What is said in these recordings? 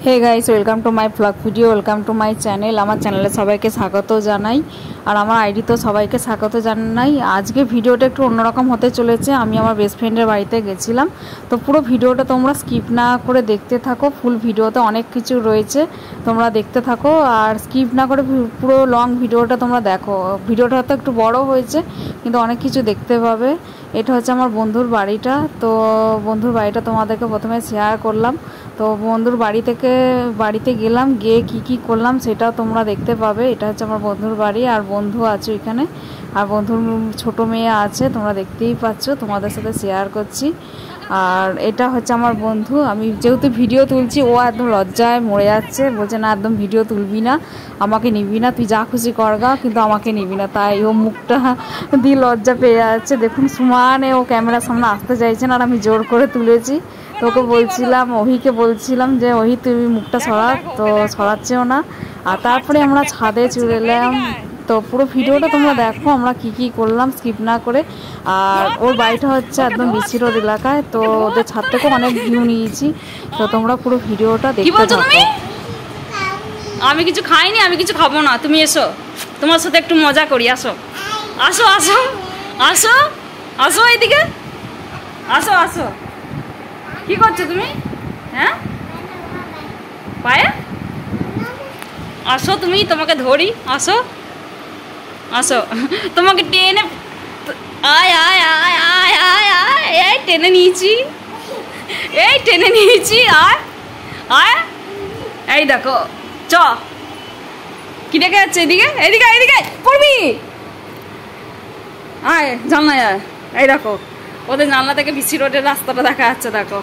Hey guys welcome to my blog video welcome to my channel आमार चैनले सबाइके स्वागत जानाई और आमार आईडी तो सबाइके स्वागत जानाई। आज के भिडियोटा एकटु अन्यरकम होते चलेছে। आमी आमार बेस्ट फ्रेंडेर बाड़ीते गेছিলাম तो पुरो भिडियोटा तोमरा स्किप ना करे देखते थाको। फुल भिडियोते अनेक किछु रयेছে तोमरा देखते थाको और स्किप ना करे पुरो लंग भिडियोटा तोमरा देखो। भिडियोटा तो एकटु बड़ो हयेছে किन्तु अनेक किछु देखते पाबे। এটা হচ্ছে আমার বন্ধুর বাড়িটা। তো বন্ধুর বাড়িটা তোমাদেরকে প্রথমে শেয়ার করলাম। তো বন্ধুর বাড়িতে গেলাম, গিয়ে কি করলাম সেটাও তোমরা দেখতে পাবে। এটা হচ্ছে আমার বন্ধুর বাড়ি আর বন্ধু আছে এখানে, আর বন্ধুর ছোট মেয়ে আছে, তোমরা দেখতেই পাচ্ছ, তোমাদের সাথে শেয়ার করছি। আর এটা হচ্ছে আমার বন্ধু। আমি যেহেতু ভিডিও তুলছি ও একদম লজ্জায় মরে যাচ্ছে, বলছে না একদম ভিডিও তুলবি না, আমাকে নিবি না, তুই যা খুশি করগা কিন্তু আমাকে নিবি না। তাই ও মুখটা দিয়ে লজ্জা পেয়ে যাচ্ছে। দেখুন সমানে ও ক্যামেরার সামনে আসতে চাইছে না আর আমি জোর করে তুলেছি। তো ওকে বলছিলাম, ওহিকে বলছিলাম যে ওহি তুই মুখটা সরা, তো সরাচ্ছেও না। আর তারপরে আমরা ছাদে চলে এলাম। তো পুরো ভিডিওটা তোমরা দেখো আমরা কি করলাম স্কিপ না করে। আর ওর বাড়িটা হচ্ছে একদম বিসি রোড এলাকায়। তো ওদের ছাদ থেকে অনেক ভিউ নিয়েছি, তো তোমরা পুরো ভিডিওটা দেখতে থাকো। আমি কিছু খাইনি, আমি কিছু খাবো না, তুমি এসো, তোমার সাথে একটু মজা করি। আসো আসো আসো আসো আসো এইদিকে আসো আসো। কি করছো তুমি? হ্যাঁ পায়ে আসো, তুমি তোমাকে ধরি, আসো আসো, তোমাকে টেনে আয় আয় আয় আয় আয় আয়, এই টেনে নিয়েছি, এই টেনে নিয়েছি, আয় আয়, এই দেখো চ কি দেখে যাচ্ছে, এদিকে এদিকে এদিকে পড়বি, আয় জানলায় আয়। এই দেখো ওদের জানলা থেকে বিসি রোডের রাস্তাটা দেখা যাচ্ছে, দেখো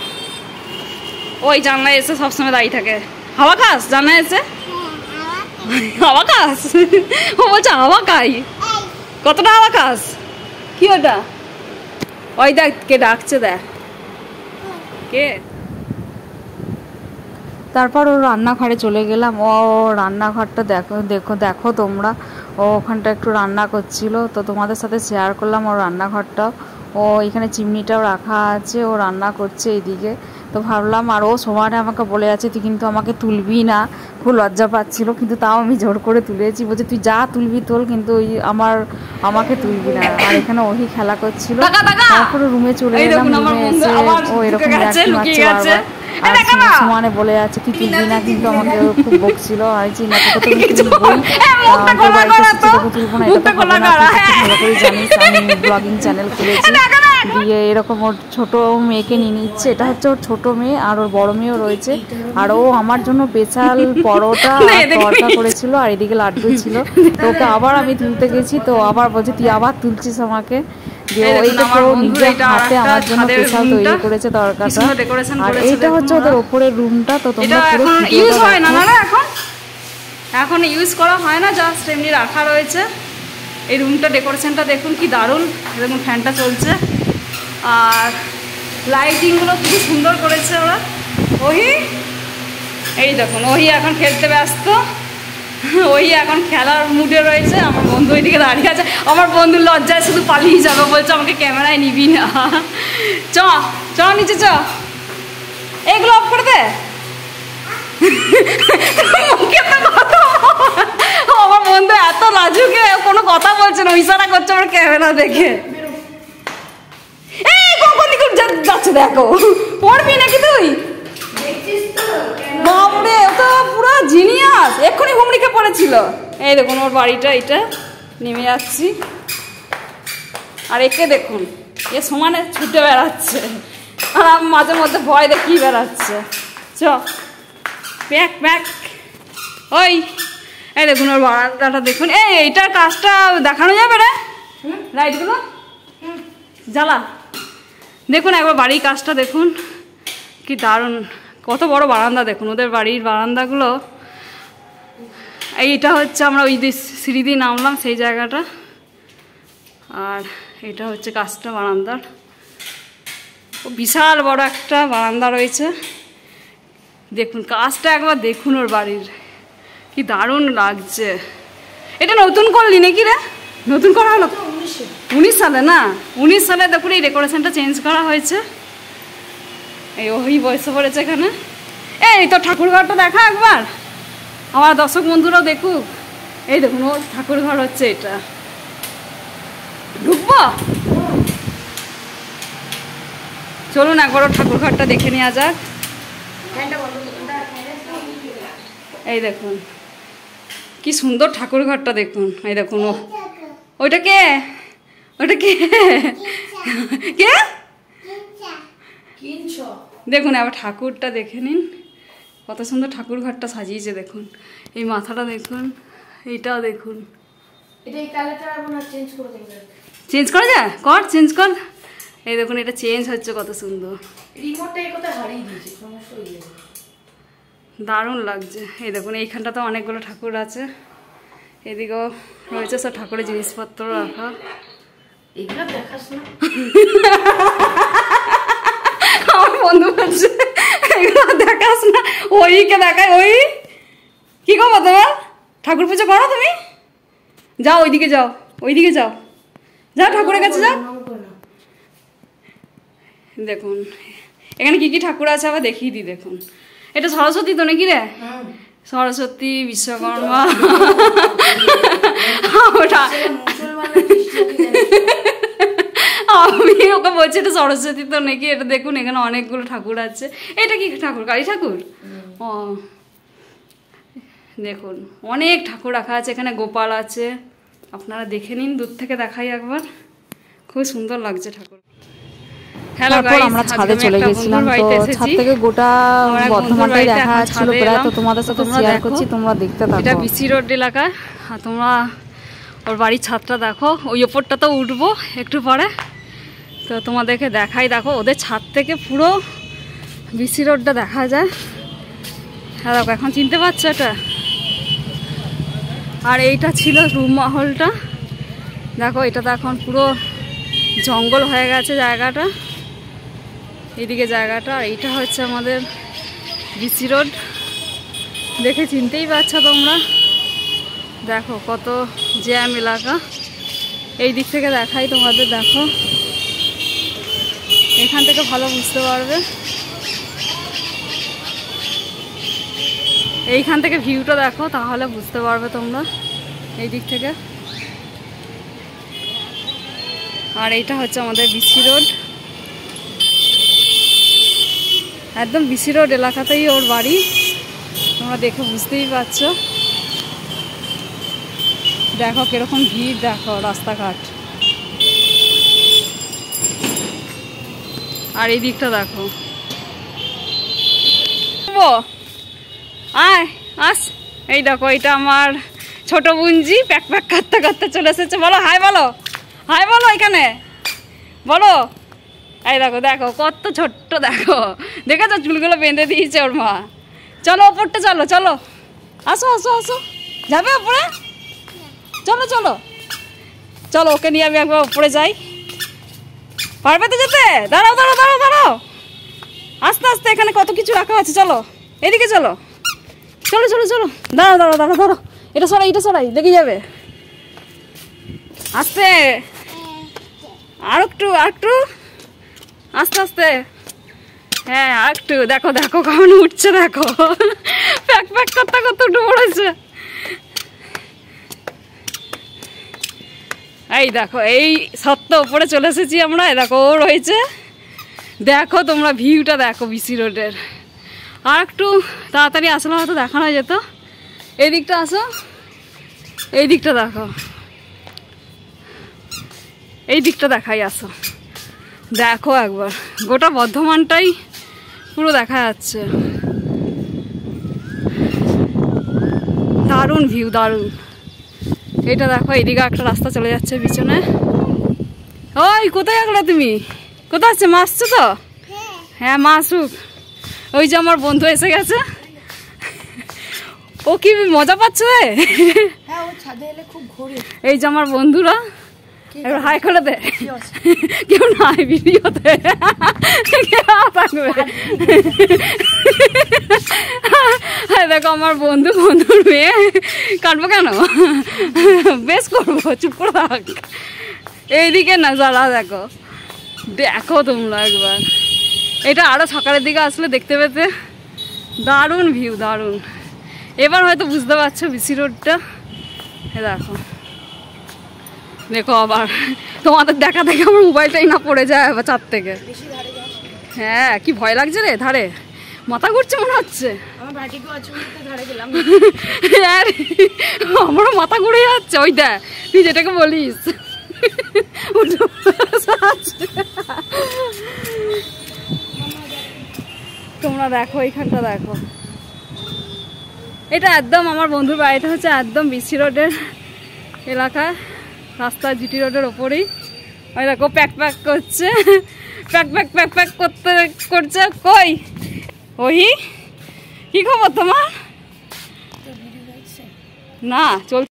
ওই জানলায় এসে সবসময় দাঁড়িয়ে থাকে। হাওয়া খাস জানলায় এসে? হাওয়া খাস? ও বলছে হাওয়া খাই। কতটা হাওয়া খাস? কি ওটা? ওই দেখ কে ডাকছে, দেখ কে। তারপর ও রান্নাঘরে চলে গেলাম। ও রান্নাঘরটা দেখো দেখো দেখো তোমরা, ও ওখানটা একটু রান্না করছিল, তো তোমাদের সাথে শেয়ার করলাম ওর রান্নাঘরটাও। ও এখানে চিমনিটাও রাখা আছে, ও রান্না করছে এইদিকে। তো ভাবলাম, আর ও সমানে আমাকে বলে আছে তুই কিন্তু আমাকে তুলবি না, খুব লজ্জা পাচ্ছিল, কিন্তু তাও আমি জোর করে তুলেছি। বলছে তুই যা তুলবি তোল, কিন্তু ওই আমাকে তুলবি না। আর এখানে ওই খেলা করছিল। তারপরে রুমে চলে এলাম। রুমে এসে ও এরকম মারছে বারবার, আর সমানে বলে আছে তুই তুলবি না, কিন্তু আমাকে খুব বকছিল। আর চিন্তা করতে তুলবই, বাড়িতে তোকে তুলবো না, এটা তো হবে না, ভালো করে জানিস আমি ব্লগিং চ্যানেল খুলেছি। দিয়ে এরকম ওর ছোট মেয়েকে নিয়ে নিচ্ছে, এটা হচ্ছে ওর ছোট মেয়ে, আর ওর বড় মেয়েও রয়েছে। আর ও আমার জন্য স্পেশাল পরোটা তরকা করেছিল, আর এদিকে লাড্ডু ছিল। তো ওকে আবার আমি তুলতে গেছি, তো আবার বলছে তুই আবার তুলছিস আমাকে। হাতে আমার জন্য স্পেশাল তৈরি করেছে তরকাটা। আর এইটা হচ্ছে ওদের ওপরের রুমটা। তো তোমরা পুরো ইউজ হয় না, না এখন ইউজ করা হয় না, জাস্ট এমনি রাখা রয়েছে। এই রুমটা ডেকোরেশনটা দেখুন কি দারুণ, দেখুন ফ্যানটা চলছে আর লাইটিংগুলো খুবই সুন্দর করেছে ওরা। ওহি এই দেখুন, ওহি এখন খেলতে ব্যস্ত, ওই এখন খেলার মুডে রয়েছে। আমার বন্ধু ওইদিকে দাঁড়িয়ে আছে, আমার বন্ধুর লজ্জায় শুধু পালিয়ে যাবে, বলছে আমাকে ক্যামেরায় নিবি না। চ চ নিচে চ, এইগুলো অফ করে দে। আমার বন্ধু এত লাজুকে কোনো কথা বলছে না, ইশারা করছে আমার ক্যামেরা দেখে। এই কখন যাচ্ছে দেখো, পড়বি নাকি তুই? বাপরে ও তো পুরো জিনিয়াস, এক্ষুনি হুমড়িকে পড়েছিল। এই দেখুন ওর বাড়িটা, এটা নেমে যাচ্ছি। আর একে দেখুন, এ সমানে ছুটে বেড়াচ্ছে, আর আমি মাঝে মধ্যে ভয় দেখিয়ে বেড়াচ্ছে। চ ব্যাক ব্যাক। ওই এই দেখুন ওর বারান্দাটা দেখুন, এইটার কাজটা দেখানো যাবে রে, লাইটগুলো জ্বালা। দেখুন একবার বাড়ির কাজটা দেখুন কি দারুণ, কত বড় বারান্দা দেখুন ওদের বাড়ির বারান্দাগুলো। এইটা হচ্ছে আমরা ওই সিঁড়ি দিয়ে নামলাম সেই জায়গাটা, আর এটা হচ্ছে কাজটা বারান্দার। বিশাল বড় একটা বারান্দা রয়েছে। দেখুন কাজটা একবার দেখুন ওর বাড়ির, কি দারুণ লাগছে। এটা নতুন করলি নাকি রে? নতুন করা হলো 19 সালে না? 19 সালে দেখুন এই ডেকোরেশনটা চেঞ্জ করা হয়েছে। এই ওই বয়সে পড়েছে এখানে। এই তো ঠাকুর ঘরটা দেখা একবার, আমার দর্শক বন্ধুরাও দেখুক। এই দেখুন ওর ঠাকুর ঘর হচ্ছে এটা। ঢুকবো, চলুন একবার ওর ঠাকুর ঘরটা দেখে নেওয়া যাক। এই দেখুন কি সুন্দর ঠাকুর ঘরটা দেখুন। এই দেখুন ওইটা কে, ওইটা কে কে দেখুন আবার ঠাকুরটা দেখে নিন, কত সুন্দর ঠাকুর ঘরটা সাজিয়েছে দেখুন। এই মাথাটা দেখুন, এইটাও দেখুন। চেঞ্জ করা যায়, কর চেঞ্জ কর। এই দেখুন এটা চেঞ্জ হচ্ছে, কত সুন্দর, দারুণ লাগছে। এই দেখুন এইখানটাতে অনেকগুলো ঠাকুর আছে, এদিকেও রয়েছে সব ঠাকুরের জিনিসপত্র রাখা। এগুলো দেখাস না আমার বন্ধু বলছে এগুলো দেখাস না, ওইকে দেখায়। ওই কি করবো তোমার, ঠাকুর পুজো করো তুমি, যাও ওইদিকে যাও, ওইদিকে যাও, যাও ঠাকুরের কাছে যাও। দেখুন এখানে কি কি ঠাকুর আছে আবার দেখিয়ে দিই। দেখুন এটা সরস্বতী তো নাকি রে, সরস্বতী, বিশ্বকর্মা। আমি ওকে বলছি এটা সরস্বতী তো নাকি। এটা দেখুন এখানে অনেকগুলো ঠাকুর আছে। এটা কি ঠাকুর, কালী ঠাকুর? ও দেখুন অনেক ঠাকুর রাখা আছে এখানে, গোপাল আছে, আপনারা দেখে নিন, দূর থেকে দেখাই একবার, খুব সুন্দর লাগছে ঠাকুর। আমরা ছাদে চলে গেছিলাম, তো ছাদ থেকে গোটা বর্ধমানটাই দেখা যাচ্ছিল প্রায়, তো তোমাদের সাথে শেয়ার করছি, তোমরা দেখতে থাকো। এটা বিসি রোড এলাকা, আর তোমরা ওর বাড়ির ছাদটা দেখো, ওই ওপরটা তো উঠবো একটু পরে, তো তোমাদেরকে দেখাই। দেখো ওদের ছাদ থেকে পুরো বিসি রোডটা দেখা যায়। হ্যাঁ দেখো এখন চিনতে পারছো এটা, আর এইটা ছিল রুম মহলটা। দেখো এটা তো এখন পুরো জঙ্গল হয়ে গেছে জায়গাটা, এদিকে জায়গাটা। আর এইটা হচ্ছে আমাদের বিসি রোড, দেখে চিনতেই পারছো তোমরা। দেখো কত জ্যাম এলাকা, এই দিক থেকে দেখাই তোমাদের। দেখো এখান থেকে ভালো বুঝতে পারবে, এইখান থেকে ভিউটা দেখো, তাহলে বুঝতে পারবে তোমরা এই দিক থেকে। আর এইটা হচ্ছে আমাদের বিসি রোড, একদম বিসি রোড এলাকাতেই ওর বাড়ি, তোমরা দেখে বুঝতেই পারছো। দেখো কিরকম ভিড়, দেখো রাস্তাঘাট, আর এই দিকটা দেখো। আয় আস, এই দেখো এটা আমার ছোট বুঞ্জি, প্যাক প্যাক করতে করতে চলে এসেছে। বলো হাই, বলো হাই, বলো এখানে বলো। এই দেখো দেখো কত ছোট্ট, দেখো দেখেছো চুলগুলো বেঁধে দিয়েছে ওর মা। চলো ওপরটা চলো, চলো আসো আসো আসো, যাবে ওপরে? চলো চলো চলো, ওকে নিয়ে আমি একবার ওপরে যাই। পারবে তো যেতে? দাঁড়াও দাঁড়াও দাঁড়াও দাঁড়াও, আস্তে আস্তে, এখানে কত কিছু রাখা আছে। চলো এদিকে চলো, চলো চলো চলো, দাঁড়াও দাঁড়াও দাঁড়াও দাঁড়াও, এটা সরাই, এটা সরাই, লেগে যাবে, আস্তে, আর একটু আর একটু, আস্তে আস্তে, হ্যাঁ আর একটু। দেখো দেখো কেমন উঠছে, দেখো প্যাক প্যাক করতে করতে উঠে পড়েছে। এই দেখো এই সত্য উপরে চলে এসেছি আমরা। দেখো ও রয়েছে, দেখো তোমরা ভিউটা দেখো বিসি রোডের। আর একটু তাড়াতাড়ি আসলে হয়তো দেখানো যেত। এই দিকটা আসো, এই দিকটা দেখো, এই দিকটা দেখাই, আসো দেখো একবার, গোটা বর্ধমানটাই পুরো দেখা যাচ্ছে। দারুণ ভিউ, দারুণ। এটা দেখো এইদিকে একটা রাস্তা চলে যাচ্ছে পিছনে। ওই কোথায় গেলে তুমি, কোথায় আসছে? মা আসছো তো? হ্যাঁ মা আসুক। ওই যে আমার বন্ধু এসে গেছে, ও কি মজা পাচ্ছে রে। এই যে আমার বন্ধুরা, এবার হাই করে দে। কেউ নাই ভিডিওতে, দেখো আমার বন্ধু, বন্ধুর মেয়ে, কাটবো কেন, বেশ করবো, চুপ করে থাক। এইদিকে না যারা, দেখো দেখো তোমরা একবার, এটা আরো সকালের দিকে আসলে দেখতে পেতে দারুণ ভিউ, দারুণ। এবার হয়তো বুঝতে পারছো বিসি রোডটা। দেখো দেখো, আবার তোমাদের দেখা দেখে আমার মোবাইলটাই না পড়ে যায় আবার ছাদ থেকে। হ্যাঁ, কি ভয় লাগছে রে, ধারে মাথা ঘুরছে মনে হচ্ছে। আমারও মাথা ঘুরে যাচ্ছে। ওই দেখ তুই যেটাকে বলিস। তোমরা দেখো এইখানটা দেখো, এটা একদম আমার বন্ধুর বাড়িটা হচ্ছে একদম বিসি রোডের এলাকায়, রাস্তা জিটি রোডের ওপরেই। ওই দেখো প্যাক প্যাক করছে, প্যাক প্যাক প্যাক প্যাক করছে। কই ওই কি খবর তোমার? না চল।